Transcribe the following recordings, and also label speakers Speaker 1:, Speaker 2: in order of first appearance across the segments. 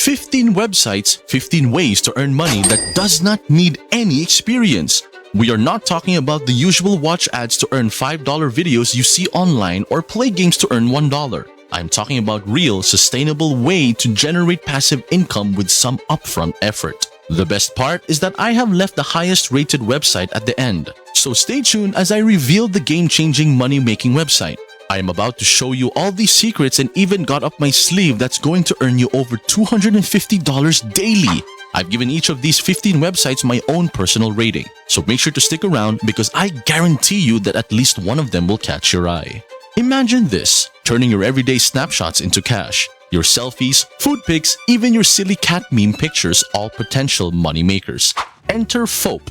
Speaker 1: 15 websites, 15 ways to earn money that does not need any experience. We are not talking about the usual watch ads to earn $5 videos you see online or play games to earn $1. I'm talking about real, sustainable way to generate passive income with some upfront effort. The best part is that I have left the highest rated website at the end. So stay tuned as I reveal the game-changing money-making website. I am about to show you all these secrets and even got up my sleeve that's going to earn you over $250 daily. I've given each of these 15 websites my own personal rating. So make sure to stick around because I guarantee you that at least one of them will catch your eye. Imagine this, turning your everyday snapshots into cash. Your selfies, food pics, even your silly cat meme pictures, all potential money makers. Enter Foap,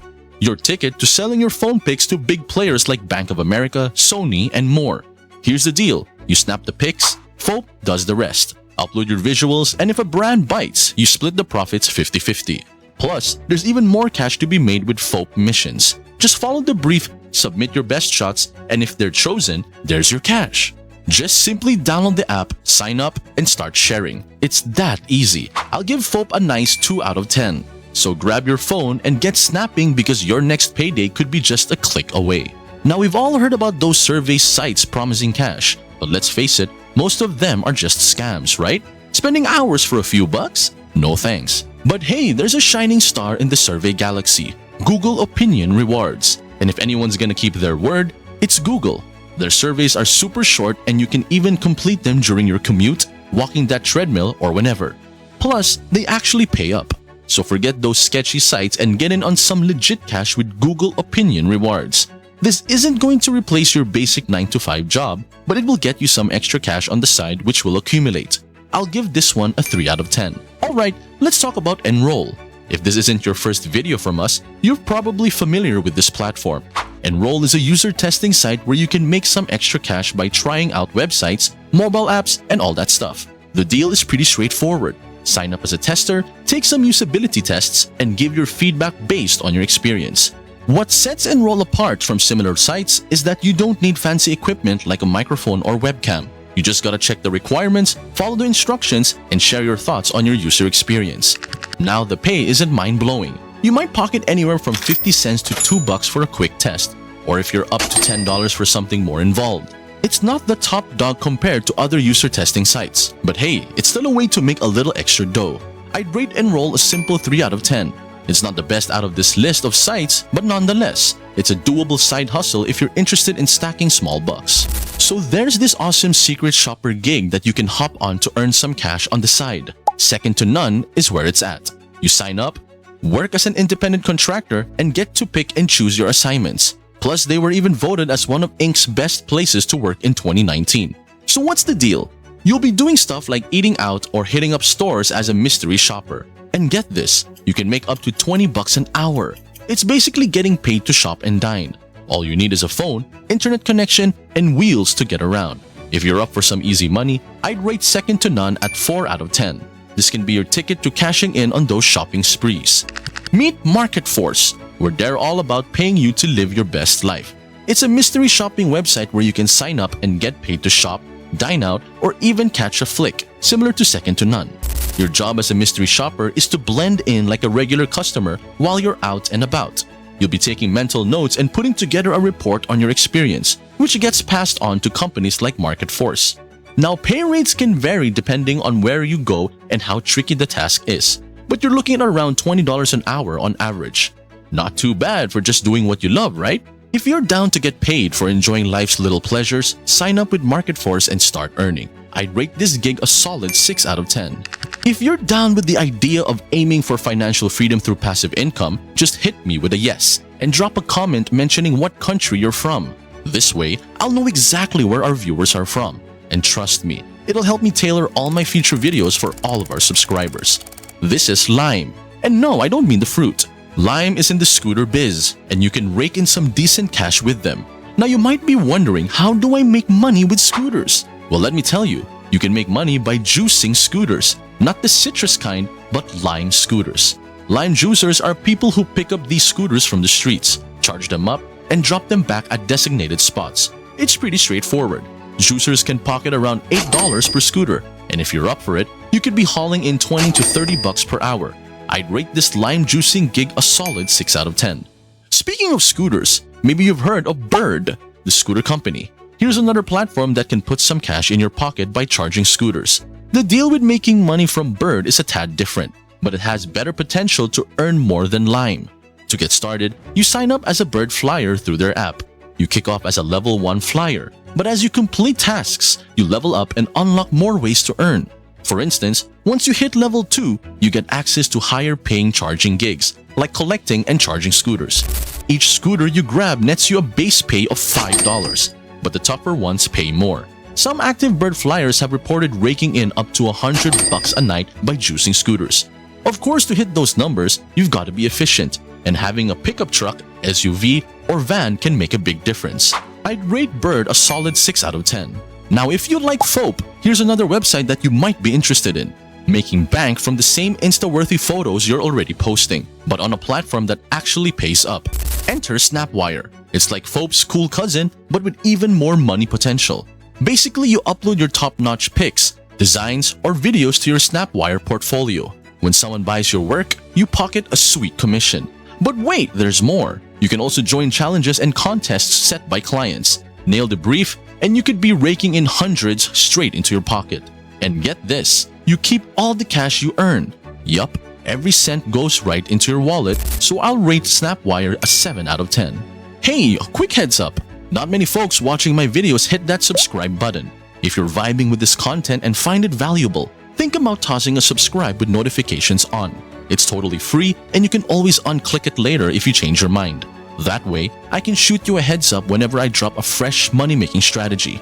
Speaker 1: your ticket to selling your phone pics to big players like Bank of America, Sony, and more. Here's the deal, you snap the pics, Foap does the rest. Upload your visuals, and if a brand bites, you split the profits 50-50. Plus, there's even more cash to be made with Foap missions. Just follow the brief, submit your best shots, and if they're chosen, there's your cash. Just simply download the app, sign up, and start sharing. It's that easy. I'll give Foap a nice 2 out of 10. So grab your phone and get snapping because your next payday could be just a click away. Now we've all heard about those survey sites promising cash, but let's face it, most of them are just scams, right? Spending hours for a few bucks? No thanks. But hey, there's a shining star in the survey galaxy, Google Opinion Rewards. And if anyone's gonna keep their word, it's Google. Their surveys are super short and you can even complete them during your commute, walking that treadmill, or whenever. Plus, they actually pay up. So forget those sketchy sites and get in on some legit cash with Google Opinion Rewards. This isn't going to replace your basic 9-to-5 job, but it will get you some extra cash on the side which will accumulate. I'll give this one a 3 out of 10. Alright, let's talk about Enroll. If this isn't your first video from us, you're probably familiar with this platform. Enroll is a user testing site where you can make some extra cash by trying out websites, mobile apps, and all that stuff. The deal is pretty straightforward. Sign up as a tester, take some usability tests, and give your feedback based on your experience. What sets Enroll apart from similar sites is that you don't need fancy equipment like a microphone or webcam. You just gotta check the requirements, follow the instructions, and share your thoughts on your user experience. Now the pay isn't mind-blowing. You might pocket anywhere from 50 cents to $2 for a quick test, or if you're up to $10 for something more involved. It's not the top dog compared to other user testing sites, but hey, it's still a way to make a little extra dough. I'd rate Enroll a simple 3 out of 10. It's not the best out of this list of sites, but nonetheless, it's a doable side hustle if you're interested in stacking small bucks. So there's this awesome secret shopper gig that you can hop on to earn some cash on the side. Second to none is where it's at. You sign up, work as an independent contractor, and get to pick and choose your assignments. Plus, they were even voted as one of Inc.'s best places to work in 2019. So what's the deal? You'll be doing stuff like eating out or hitting up stores as a mystery shopper. And get this, you can make up to 20 bucks an hour. It's basically getting paid to shop and dine. All you need is a phone, internet connection, and wheels to get around. If you're up for some easy money, I'd rate second to none at 4 out of 10. This can be your ticket to cashing in on those shopping sprees. Meet Market Force, where they're all about paying you to live your best life. It's a mystery shopping website where you can sign up and get paid to shop, dine out, or even catch a flick, similar to Second to None. Your job as a mystery shopper is to blend in like a regular customer while you're out and about. You'll be taking mental notes and putting together a report on your experience, which gets passed on to companies like Market Force. Now, pay rates can vary depending on where you go and how tricky the task is, but you're looking at around $20 an hour on average. Not too bad for just doing what you love, right? If you're down to get paid for enjoying life's little pleasures, sign up with Market Force and start earning. I'd rate this gig a solid 6 out of 10. If you're down with the idea of aiming for financial freedom through passive income, just hit me with a yes and drop a comment mentioning what country you're from. This way, I'll know exactly where our viewers are from. And trust me, it'll help me tailor all my future videos for all of our subscribers. This is Lime. And no, I don't mean the fruit. Lime is in the scooter biz, and you can rake in some decent cash with them. Now you might be wondering, how do I make money with scooters? Well, let me tell you, you can make money by juicing scooters. Not the citrus kind, but lime scooters. Lime juicers are people who pick up these scooters from the streets, charge them up, and drop them back at designated spots. It's pretty straightforward. Juicers can pocket around $8 per scooter, and if you're up for it, you could be hauling in 20 to 30 bucks per hour. I'd rate this lime juicing gig a solid 6 out of 10. Speaking of scooters, maybe you've heard of Bird, the scooter company. Here's another platform that can put some cash in your pocket by charging scooters. The deal with making money from Bird is a tad different, but it has better potential to earn more than Lime. To get started, you sign up as a Bird flyer through their app. You kick off as a level 1 flyer, but as you complete tasks, you level up and unlock more ways to earn. For instance, once you hit level 2, you get access to higher paying charging gigs, like collecting and charging scooters. Each scooter you grab nets you a base pay of $5, but the tougher ones pay more. Some active Bird flyers have reported raking in up to 100 bucks a night by juicing scooters. Of course, to hit those numbers, you've got to be efficient, and having a pickup truck, SUV, or van can make a big difference. I'd rate Bird a solid 6 out of 10. Now, if you like Foap, here's another website that you might be interested in. Making bank from the same Insta-worthy photos you're already posting, but on a platform that actually pays up. Enter Snapwire. It's like Foap's cool cousin, but with even more money potential. Basically, you upload your top-notch pics, designs, or videos to your Snapwire portfolio. When someone buys your work, you pocket a sweet commission. But wait, there's more. You can also join challenges and contests set by clients. Nail the brief, and you could be raking in hundreds straight into your pocket. And get this, you keep all the cash you earn. Yup, every cent goes right into your wallet, so I'll rate Snapwire a 7 out of 10. Hey, quick heads up. Not many folks watching my videos hit that subscribe button. If you're vibing with this content and find it valuable, think about tossing a subscribe with notifications on. It's totally free and you can always unclick it later if you change your mind. That way, I can shoot you a heads up whenever I drop a fresh money-making strategy.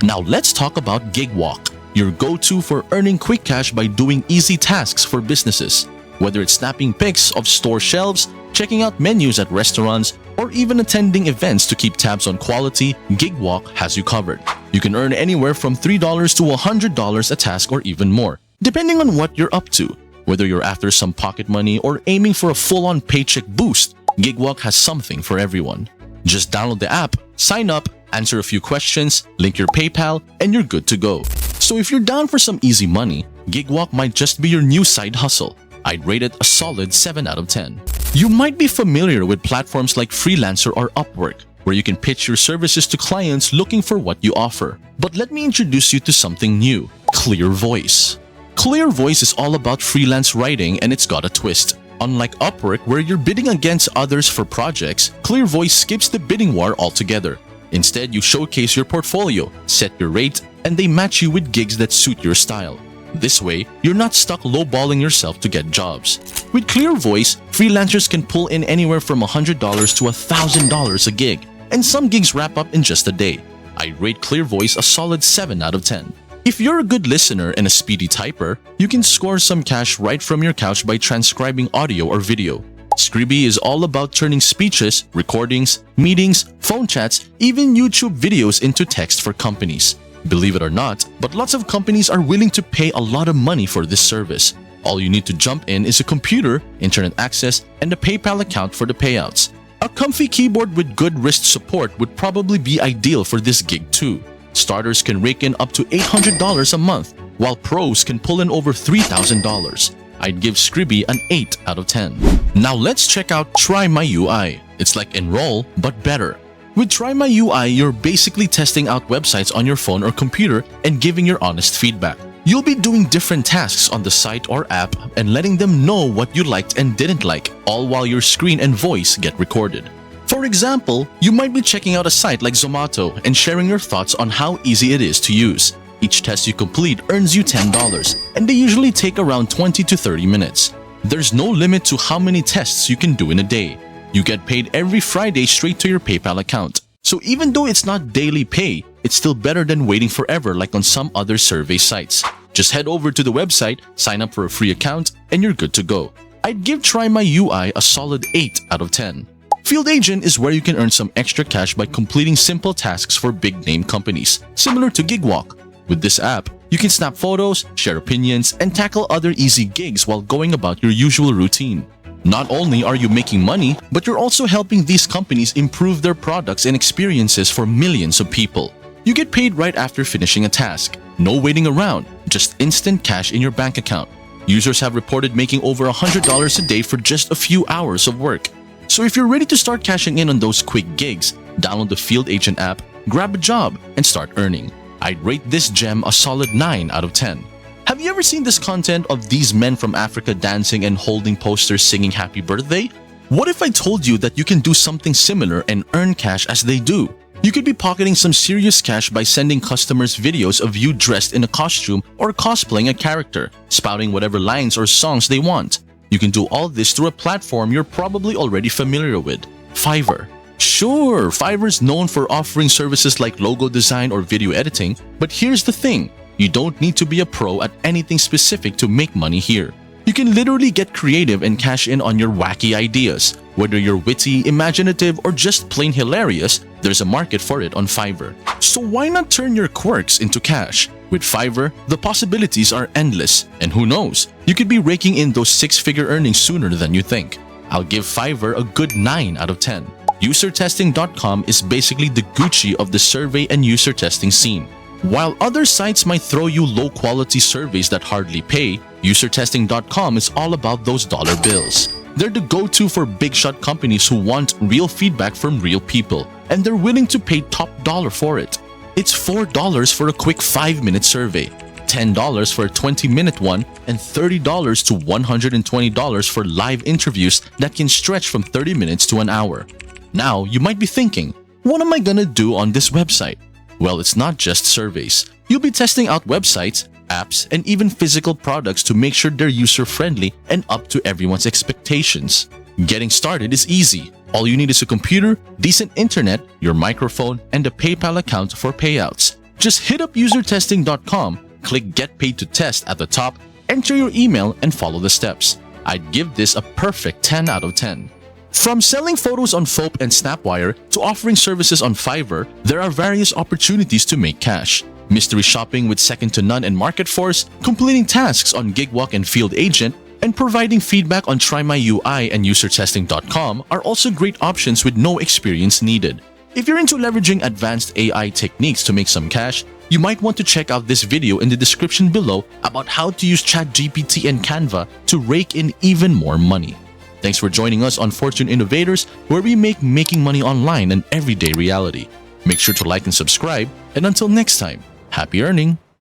Speaker 1: Now let's talk about GigWalk, your go-to for earning quick cash by doing easy tasks for businesses. Whether it's snapping pics of store shelves, checking out menus at restaurants, or even attending events to keep tabs on quality, GigWalk has you covered. You can earn anywhere from $3 to $100 a task or even more, depending on what you're up to. Whether you're after some pocket money or aiming for a full-on paycheck boost, GigWalk has something for everyone. Just download the app, sign up, answer a few questions, link your PayPal, and you're good to go. So if you're down for some easy money, GigWalk might just be your new side hustle. I'd rate it a solid 7 out of 10. You might be familiar with platforms like Freelancer or Upwork, where you can pitch your services to clients looking for what you offer. But let me introduce you to something new, Clear Voice. Clear Voice is all about freelance writing and it's got a twist. Unlike Upwork, where you're bidding against others for projects, Clear Voice skips the bidding war altogether. Instead, you showcase your portfolio, set your rate, and they match you with gigs that suit your style. This way, you're not stuck lowballing yourself to get jobs. With Clear Voice, freelancers can pull in anywhere from $100 to $1,000 a gig, and some gigs wrap up in just a day. I rate Clear Voice a solid 7 out of 10. If you're a good listener and a speedy typer, you can score some cash right from your couch by transcribing audio or video. Scribby is all about turning speeches, recordings, meetings, phone chats, even YouTube videos into text for companies. Believe it or not, but lots of companies are willing to pay a lot of money for this service. All you need to jump in is a computer, internet access, and a PayPal account for the payouts. A comfy keyboard with good wrist support would probably be ideal for this gig too. Starters can rake in up to $800 a month, while pros can pull in over $3,000. I'd give Scribby an 8 out of 10. Now let's check out Try My UI. It's like Enroll, but better. With Try My UI, you're basically testing out websites on your phone or computer and giving your honest feedback. You'll be doing different tasks on the site or app and letting them know what you liked and didn't like, all while your screen and voice get recorded. For example, you might be checking out a site like Zomato and sharing your thoughts on how easy it is to use. Each test you complete earns you $10, and they usually take around 20 to 30 minutes. There's no limit to how many tests you can do in a day. You get paid every Friday straight to your PayPal account. So even though it's not daily pay, it's still better than waiting forever like on some other survey sites. Just head over to the website, sign up for a free account, and you're good to go. I'd give Try My UI a solid 8 out of 10. Field Agent is where you can earn some extra cash by completing simple tasks for big-name companies, similar to GigWalk. With this app, you can snap photos, share opinions, and tackle other easy gigs while going about your usual routine. Not only are you making money, but you're also helping these companies improve their products and experiences for millions of people. You get paid right after finishing a task. No waiting around, just instant cash in your bank account. Users have reported making over $100 a day for just a few hours of work. So if you're ready to start cashing in on those quick gigs, download the Field Agent app, grab a job, and start earning. I'd rate this gem a solid 9 out of 10. Have you ever seen this content of these men from Africa dancing and holding posters singing happy birthday? What if I told you that you can do something similar and earn cash as they do? You could be pocketing some serious cash by sending customers videos of you dressed in a costume or cosplaying a character, spouting whatever lines or songs they want. You can do all this through a platform you're probably already familiar with, Fiverr. Sure, Fiverr is known for offering services like logo design or video editing, but here's the thing. You don't need to be a pro at anything specific to make money here. You can literally get creative and cash in on your wacky ideas. Whether you're witty, imaginative, or just plain hilarious, there's a market for it on Fiverr. So why not turn your quirks into cash? With Fiverr, the possibilities are endless, and who knows, you could be raking in those six-figure earnings sooner than you think. I'll give Fiverr a good 9 out of 10. Usertesting.com is basically the Gucci of the survey and user testing scene. While other sites might throw you low-quality surveys that hardly pay, Usertesting.com is all about those dollar bills. They're the go-to for big-shot companies who want real feedback from real people, and they're willing to pay top dollar for it. It's $4 for a quick 5-minute survey, $10 for a 20-minute one, and $30 to $120 for live interviews that can stretch from 30 minutes to an hour. Now, you might be thinking, what am I gonna do on this website? Well, it's not just surveys. You'll be testing out websites, apps, and even physical products to make sure they're user-friendly and up to everyone's expectations. Getting started is easy. All you need is a computer, decent internet, your microphone, and a PayPal account for payouts. Just hit up usertesting.com, click Get Paid to Test at the top, enter your email, and follow the steps. I'd give this a perfect 10 out of 10. From selling photos on Foap and Snapwire to offering services on Fiverr, there are various opportunities to make cash. Mystery shopping with second to none and Market Force, completing tasks on Gigwalk and Field Agent, and providing feedback on TryMyUI and usertesting.com are also great options with no experience needed. If you're into leveraging advanced AI techniques to make some cash, you might want to check out this video in the description below about how to use ChatGPT and Canva to rake in even more money. Thanks for joining us on Fortune Innovators, where we make making money online an everyday reality. Make sure to like and subscribe, and until next time, happy earning!